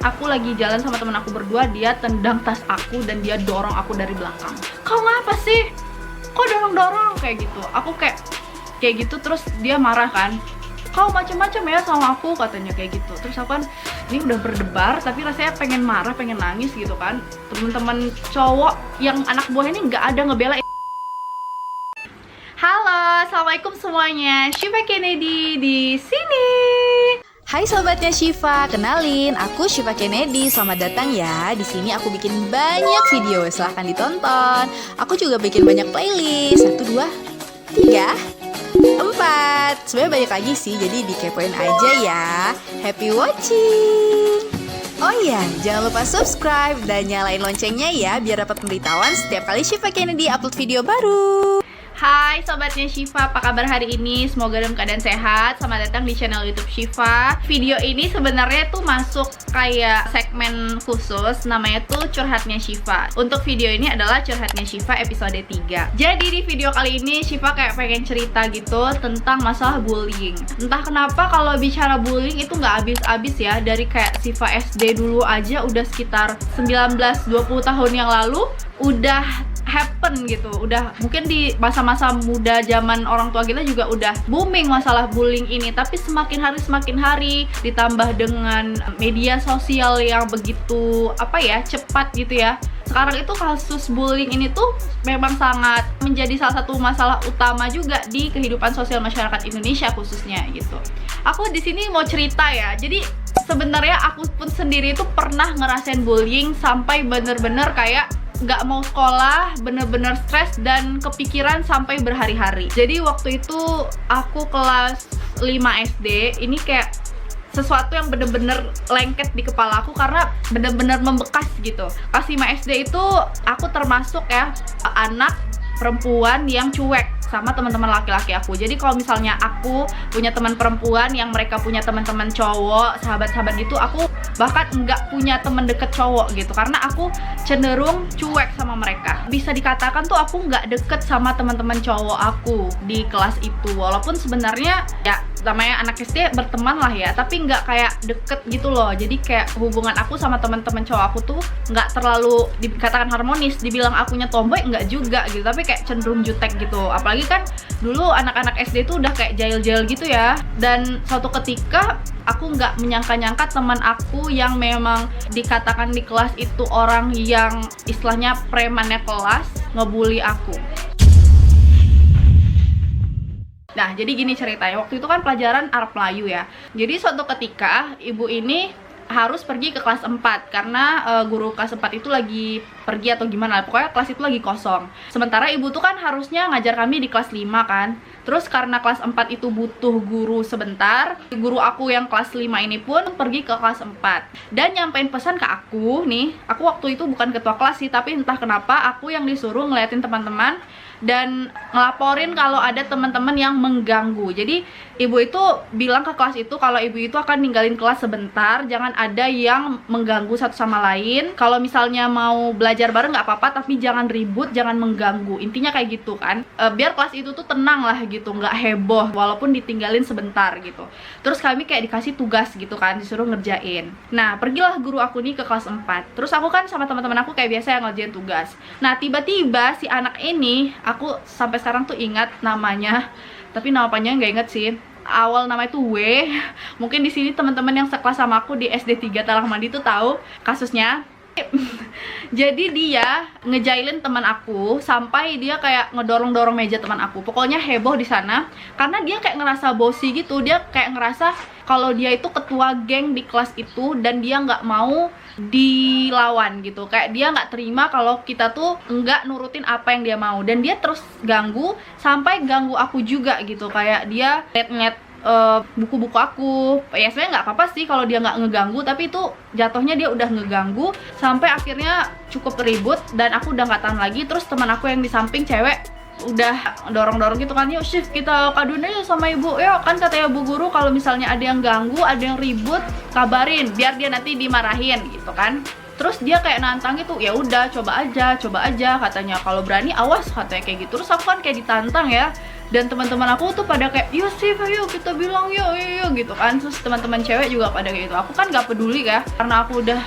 aku lagi jalan sama temen aku berdua, dia tendang tas aku dan dia dorong aku dari belakang. Kau ngapa sih? Kok dorong-dorong kayak gitu? Aku kayak gitu, terus dia marah kan. Kau macam-macam ya sama aku, katanya kayak gitu. Terus aku kan ini udah berdebar tapi rasanya pengen marah, pengen nangis gitu kan. Temen-temen cowok yang anak buah ini nggak ada ngebela. Halo, assalamualaikum semuanya. Shiva Kennedy di sini. Hai sobatnya Shiva, kenalin aku Shiva Kennedy. Selamat datang ya. Di sini aku bikin banyak video, silahkan ditonton. Aku juga bikin banyak playlist. 1, 2, 3, 4. Sebenarnya banyak lagi sih, jadi dikepoin aja ya. Happy watching. Oh iya, jangan lupa subscribe dan nyalain loncengnya ya, biar dapat pemberitahuan setiap kali Shiva Kennedy upload video baru. Hai sobatnya Shiva, apa kabar hari ini? Semoga dalam keadaan sehat. Selamat datang di channel YouTube Shiva. Video ini sebenarnya tuh masuk kayak segmen khusus, namanya tuh Curhatnya Shiva. Untuk video ini adalah Curhatnya Shiva episode 3. Jadi di video kali ini Shiva kayak pengen cerita gitu tentang masalah bullying. Entah kenapa kalau bicara bullying itu nggak habis-habis ya. Dari kayak Shiva SD dulu aja udah sekitar 19-20 tahun yang lalu udah happen gitu, udah mungkin di masa-masa muda zaman orang tua kita juga udah booming masalah bullying ini. Tapi semakin hari ditambah dengan media sosial yang begitu cepat gitu ya, sekarang itu kasus bullying ini tuh memang sangat menjadi salah satu masalah utama juga di kehidupan sosial masyarakat Indonesia khususnya gitu. Aku di sini mau cerita ya. Jadi sebenarnya aku pun sendiri itu pernah ngerasain bullying sampai bener-bener kayak nggak mau sekolah, bener-bener stres dan kepikiran sampai berhari-hari. Jadi waktu itu aku kelas 5 SD, ini kayak sesuatu yang bener-bener lengket di kepala aku karena bener-bener membekas gitu. Kelas 5 SD itu aku termasuk ya anak perempuan yang cuek sama teman-teman laki-laki aku. Jadi kalau misalnya aku punya teman perempuan yang mereka punya teman-teman cowok, sahabat-sahabat gitu, aku bahkan nggak punya teman deket cowok gitu karena aku cenderung cuek sama mereka. Bisa dikatakan tuh aku nggak deket sama teman-teman cowok aku di kelas itu. Walaupun sebenarnya ya namanya anak SD berteman lah ya, tapi nggak kayak deket gitu loh. Jadi kayak hubungan aku sama teman-teman cowok aku tuh nggak terlalu dikatakan harmonis. Dibilang akunya tomboy nggak juga gitu, tapi kayak cenderung jutek gitu. Apalagi kan dulu anak-anak SD tuh udah kayak jail-jail gitu ya. Dan suatu ketika aku nggak menyangka-nyangka teman aku yang memang dikatakan di kelas itu orang yang istilahnya premannya kelas ngebully aku. Nah, jadi gini ceritanya. Waktu itu kan pelajaran Arab Melayu ya. Jadi suatu ketika ibu ini harus pergi ke kelas 4 karena guru kelas 4 itu lagi pergi atau gimana. Pokoknya kelas itu lagi kosong. Sementara ibu tuh kan harusnya ngajar kami di kelas 5 kan. Terus karena kelas 4 itu butuh guru sebentar, guru aku yang kelas 5 ini pun pergi ke kelas 4 dan nyampein pesan ke aku nih. Aku waktu itu bukan ketua kelas sih, tapi entah kenapa aku yang disuruh ngeliatin teman-teman dan ngelaporin kalau ada teman-teman yang mengganggu. Jadi ibu itu bilang ke kelas itu kalau ibu itu akan ninggalin kelas sebentar, jangan ada yang mengganggu satu sama lain. Kalau misalnya mau belajar bareng nggak apa-apa, tapi jangan ribut, jangan mengganggu. Intinya kayak gitu kan, biar kelas itu tuh tenang lah gitu, nggak heboh walaupun ditinggalin sebentar gitu. Terus kami kayak dikasih tugas gitu kan, disuruh ngerjain. Nah, pergilah guru aku nih ke kelas 4. Terus aku kan sama teman-teman aku kayak biasa yang ngerjain tugas. Nah, tiba-tiba si anak ini, aku sampai sekarang tuh ingat namanya, tapi nama panjangnya nggak inget sih. Awal nama itu W. Mungkin di sini teman-teman yang sekelas sama aku di SD 3 Talangmandi tuh tahu kasusnya. Jadi dia ngejailin teman aku sampai dia kayak ngedorong-dorong meja teman aku. Pokoknya heboh di sana karena dia kayak ngerasa bossy gitu. Dia kayak ngerasa kalau dia itu ketua geng di kelas itu dan dia nggak mau dilawan gitu. Kayak dia nggak terima kalau kita tuh nggak nurutin apa yang dia mau. Dan dia terus ganggu sampai ganggu aku juga gitu. Kayak dia ngeliat buku-buku aku. Ya sebenarnya nggak apa-apa sih kalau dia nggak ngeganggu, tapi itu jatuhnya dia udah ngeganggu sampai akhirnya cukup ribut dan aku udah nggak tahan lagi. Terus teman aku yang di samping cewek udah dorong-dorong gitu kan, yuk shift kita kaduin aja sama ibu, yuk kan katanya bu guru kalau misalnya ada yang ganggu, ada yang ribut, kabarin biar dia nanti dimarahin gitu kan. Terus dia kayak nantang gitu, ya udah coba aja katanya, kalau berani awas katanya kayak gitu. Terus aku kan kayak ditantang ya, Dan teman-teman aku tuh pada kayak, yuk sih, ayo kita bilang yuk gitu kan. Terus teman-teman cewek juga pada kayak gitu. Aku kan gak peduli ya, karena aku udah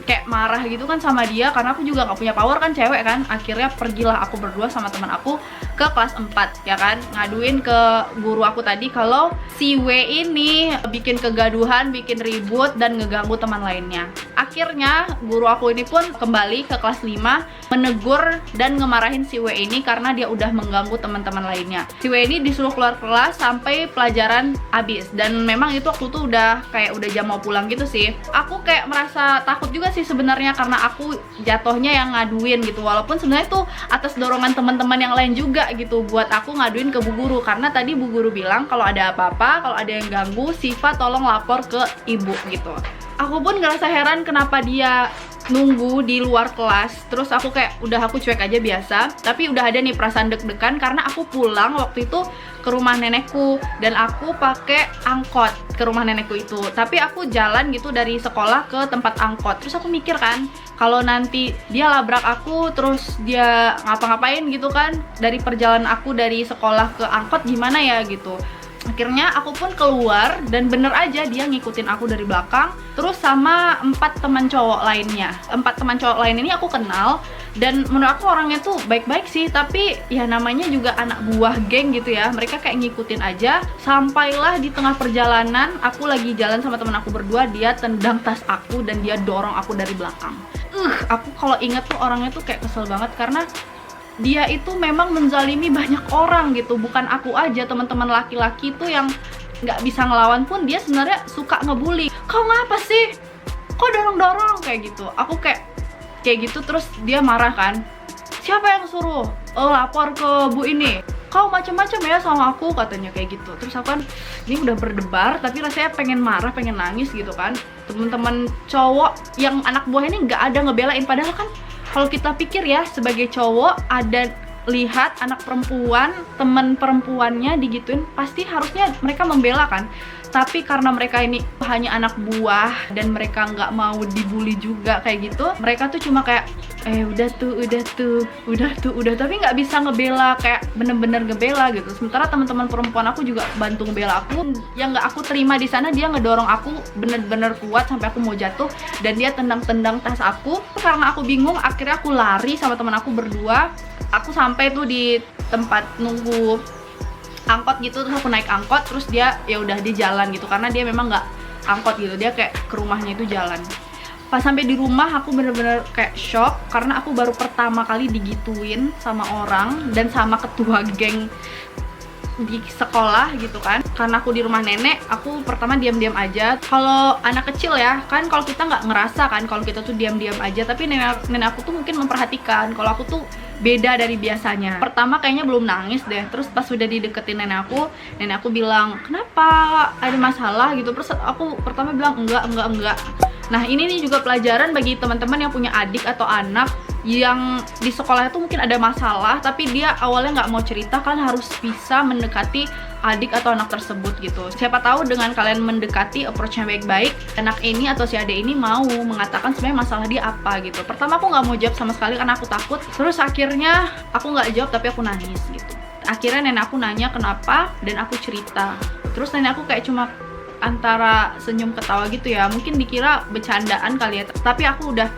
kayak marah gitu kan sama dia, karena aku juga gak punya power kan, cewek kan. Akhirnya pergilah aku berdua sama teman aku ke kelas 4 ya kan, ngaduin ke guru aku tadi kalau si W ini bikin kegaduhan, bikin ribut dan ngeganggu teman lainnya. Akhirnya guru aku ini pun kembali ke kelas 5 menegur dan ngemarahin si W ini karena dia udah mengganggu teman-teman lainnya. Si W ini disuruh keluar kelas sampai pelajaran habis, dan memang itu waktu tuh udah kayak udah jam mau pulang gitu sih. Aku kayak merasa takut juga sih sebenarnya, karena aku jatuhnya yang ngaduin gitu, walaupun sebenarnya tuh atas dorongan teman-teman yang lain juga gitu buat aku ngaduin ke bu guru, karena tadi bu guru bilang kalau ada apa-apa, kalau ada yang ganggu, Syifa tolong lapor ke ibu gitu. Aku pun ngerasa heran kenapa dia nunggu di luar kelas. Terus aku kayak udah aku cuek aja biasa, tapi udah ada nih perasaan deg-degan karena aku pulang waktu itu ke rumah nenekku dan aku pakai angkot ke rumah nenekku itu. Tapi aku jalan gitu dari sekolah ke tempat angkot. Terus aku mikir kan, kalau nanti dia labrak aku terus dia ngapa-ngapain gitu kan dari perjalanan aku dari sekolah ke angkot, gimana ya gitu. Akhirnya aku pun keluar dan bener aja dia ngikutin aku dari belakang, terus sama 4 teman cowok lainnya. 4 teman cowok lain ini aku kenal dan menurut aku orangnya tuh baik-baik sih, tapi ya namanya juga anak buah geng gitu ya. Mereka kayak ngikutin aja. Sampailah di tengah perjalanan, aku lagi jalan sama teman aku berdua, dia tendang tas aku dan dia dorong aku dari belakang. Aku kalau inget tuh orangnya tuh kayak kesel banget karena dia itu memang menzalimi banyak orang gitu, bukan aku aja. Teman-teman laki-laki tuh yang nggak bisa ngelawan pun dia sebenarnya suka ngebully. Kau ngapa sih? Kok dorong-dorong kayak gitu? Aku kayak gitu, terus dia marah kan. Siapa yang suruh? Lapor ke bu ini. Kau macam-macam ya sama aku, katanya kayak gitu. Terus aku kan ini udah berdebar tapi rasanya pengen marah, pengen nangis gitu kan. Teman-teman cowok yang anak buah ini nggak ada ngebelain, padahal kan kalau kita pikir ya, sebagai cowok ada lihat anak perempuan, temen perempuannya digituin, pasti harusnya mereka membela kan. Tapi karena mereka ini hanya anak buah dan mereka nggak mau dibully juga kayak gitu, mereka tuh cuma kayak udah tuh, tapi nggak bisa ngebela, kayak bener-bener ngebela gitu. Sementara teman-teman perempuan aku juga bantu ngebela aku. Yang nggak aku terima di sana, dia ngedorong aku bener-bener kuat sampai aku mau jatuh dan dia tendang-tendang tas aku. Karena aku bingung, akhirnya aku lari sama teman aku berdua. Aku sampai tuh di tempat nunggu angkot gitu, terus aku naik angkot, terus dia ya udah di jalan gitu karena dia memang nggak angkot gitu, dia kayak ke rumahnya itu jalan. Pas sampai di rumah aku bener-bener kayak shock karena aku baru pertama kali digituin sama orang dan sama ketua geng di sekolah gitu kan. Karena aku di rumah nenek, aku pertama diam-diam aja. Kalau anak kecil ya kan, kalau kita nggak ngerasa kan kalau kita tuh diam-diam aja, tapi nenek aku tuh mungkin memperhatikan kalau aku tuh beda dari biasanya. Pertama kayaknya belum nangis deh, terus pas sudah dideketin nenek aku bilang, kenapa, ada masalah gitu. Terus aku pertama bilang enggak. Nah ini nih juga pelajaran bagi teman-teman yang punya adik atau anak yang di sekolah itu mungkin ada masalah tapi dia awalnya nggak mau cerita. Kalian harus bisa mendekati adik atau anak tersebut gitu. Siapa tahu dengan kalian mendekati approach-nya baik-baik, anak ini atau si adik ini mau mengatakan sebenarnya masalah dia apa gitu. Pertama aku nggak mau jawab sama sekali karena aku takut. Terus akhirnya aku nggak jawab tapi aku nangis gitu. Akhirnya nenek aku nanya kenapa dan aku cerita. Terus nenek aku kayak cuma antara senyum ketawa gitu ya, mungkin dikira bercandaan kali ya. Tapi aku udah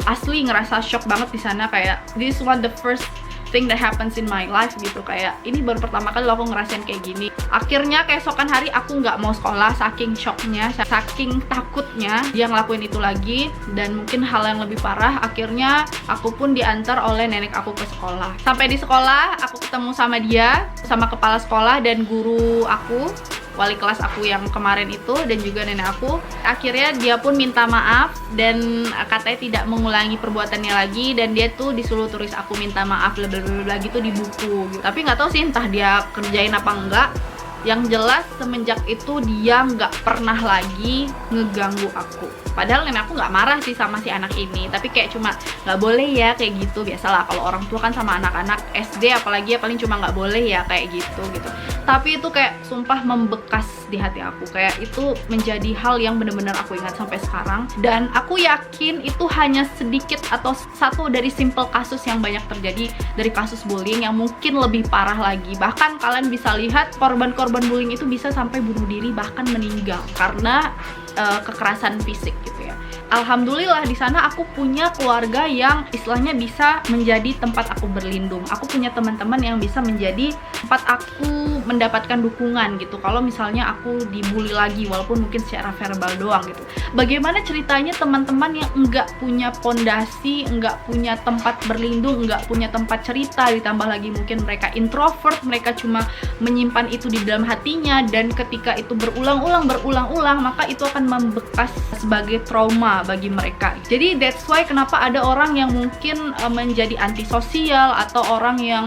asli ngerasa shock banget di sana, kayak this one the first thing that happens in my life gitu. Kayak ini baru pertama kali aku ngerasain kayak gini. Akhirnya keesokan hari aku nggak mau sekolah saking shocknya, saking takutnya dia ngelakuin itu lagi. Dan mungkin hal yang lebih parah, akhirnya aku pun diantar oleh nenek aku ke sekolah. Sampai di sekolah aku ketemu sama dia, sama kepala sekolah dan guru aku, wali kelas aku yang kemarin itu, dan juga nenek aku. Akhirnya dia pun minta maaf dan katanya tidak mengulangi perbuatannya lagi, dan dia tuh disuruh tulis aku minta maaf blablabla gitu di buku gitu. Tapi nggak tahu sih entah dia kerjain apa enggak. Yang jelas semenjak itu dia nggak pernah lagi ngeganggu aku. Padahal nenek aku nggak marah sih sama si anak ini, tapi kayak cuma nggak boleh ya kayak gitu. Biasalah kalau orang tua kan sama anak-anak SD apalagi ya paling cuma nggak boleh ya kayak gitu. Tapi itu kayak sumpah membekas di hati aku. Kayak itu menjadi hal yang benar-benar aku ingat sampai sekarang. Dan aku yakin itu hanya sedikit atau satu dari simple kasus yang banyak terjadi dari kasus bullying yang mungkin lebih parah lagi. Bahkan kalian bisa lihat korban-korban bullying itu bisa sampai bunuh diri bahkan meninggal karena kekerasan fisik gitu ya. Alhamdulillah di sana aku punya keluarga yang istilahnya bisa menjadi tempat aku berlindung. Aku punya teman-teman yang bisa menjadi tempat aku mendapatkan dukungan gitu. Kalau misalnya aku dibully lagi walaupun mungkin secara verbal doang gitu. Bagaimana ceritanya teman-teman yang enggak punya pondasi, enggak punya tempat berlindung, enggak punya tempat cerita, ditambah lagi mungkin mereka introvert, mereka cuma menyimpan itu di dalam hatinya, dan ketika itu berulang-ulang maka itu akan membekas sebagai trauma bagi mereka. Jadi that's why kenapa ada orang yang mungkin menjadi antisosial, atau orang yang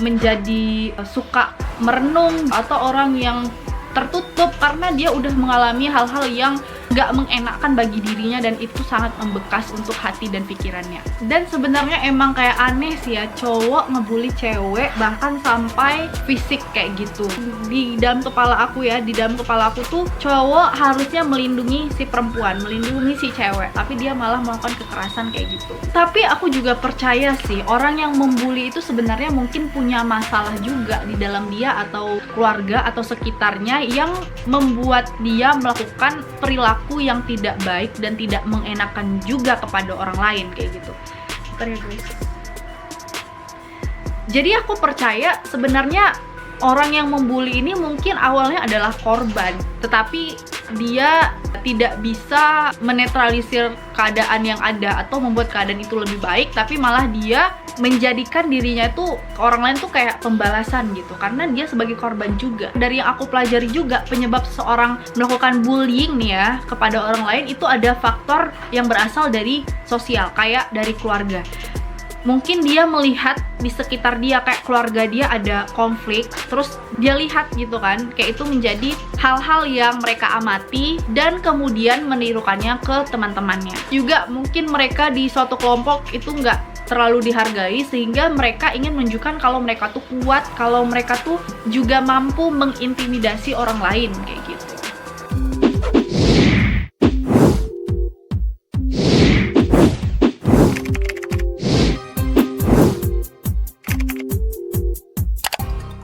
menjadi suka merenung, atau orang yang tertutup karena dia udah mengalami hal-hal yang gak mengenakan bagi dirinya, dan itu sangat membekas untuk hati dan pikirannya. Dan sebenarnya emang kayak aneh sih ya, cowok ngebully cewek bahkan sampai fisik kayak gitu. Di dalam kepala aku ya, di dalam kepala aku tuh cowok harusnya melindungi si perempuan, melindungi si cewek, tapi dia malah melakukan kekerasan kayak gitu. Tapi aku juga percaya sih, orang yang membuli itu sebenarnya mungkin punya masalah juga di dalam dia atau keluarga atau sekitarnya yang membuat dia melakukan perilaku yang tidak baik dan tidak mengenakan juga kepada orang lain kayak gitu. Bentar ya guys. Jadi aku percaya sebenarnya orang yang membuli ini mungkin awalnya adalah korban, tetapi dia tidak bisa menetralisir keadaan yang ada atau membuat keadaan itu lebih baik, tapi malah dia menjadikan dirinya itu ke orang lain tuh kayak pembalasan gitu, karena dia sebagai korban juga. Dari yang aku pelajari juga, penyebab seseorang melakukan bullying nih ya kepada orang lain itu ada faktor yang berasal dari sosial, kayak dari keluarga. Mungkin dia melihat di sekitar dia kayak keluarga dia ada konflik, terus dia lihat gitu kan, kayak itu menjadi hal-hal yang mereka amati dan kemudian menirukannya ke teman-temannya. Juga mungkin mereka di suatu kelompok itu nggak terlalu dihargai, sehingga mereka ingin menunjukkan kalau mereka tuh kuat, kalau mereka tuh juga mampu mengintimidasi orang lain kayak gitu.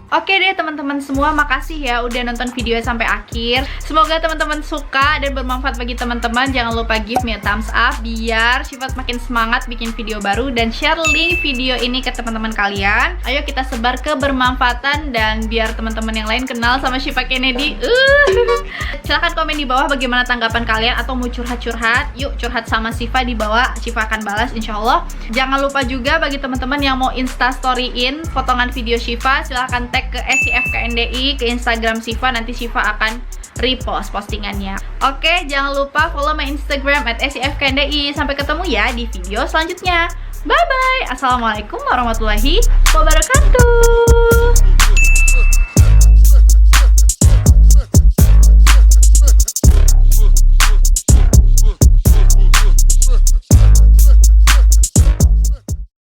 Oke deh teman-teman semua, makasih ya udah nonton videonya sampai akhir. Semoga teman-teman suka dan bermanfaat bagi teman-teman. Jangan lupa give me a thumbs up biar Syifa makin semangat bikin video baru, dan share link video ini ke teman-teman kalian. Ayo kita sebar kebermanfaatan dan biar teman-teman yang lain kenal sama Syifa Kennedy. Silahkan komen di bawah bagaimana tanggapan kalian, atau mau curhat-curhat, yuk curhat sama Syifa di bawah, Syifa akan balas insyaallah. Jangan lupa juga bagi teman-teman yang mau instastoryin potongan video Syifa, silahkan tag ke SIFKNDI ke Instagram Syifa, nanti Syifa akan repost postingannya. Oke, jangan lupa follow my Instagram @SIFKNDI. Sampai ketemu ya di video selanjutnya. Bye bye. Assalamualaikum warahmatullahi wabarakatuh.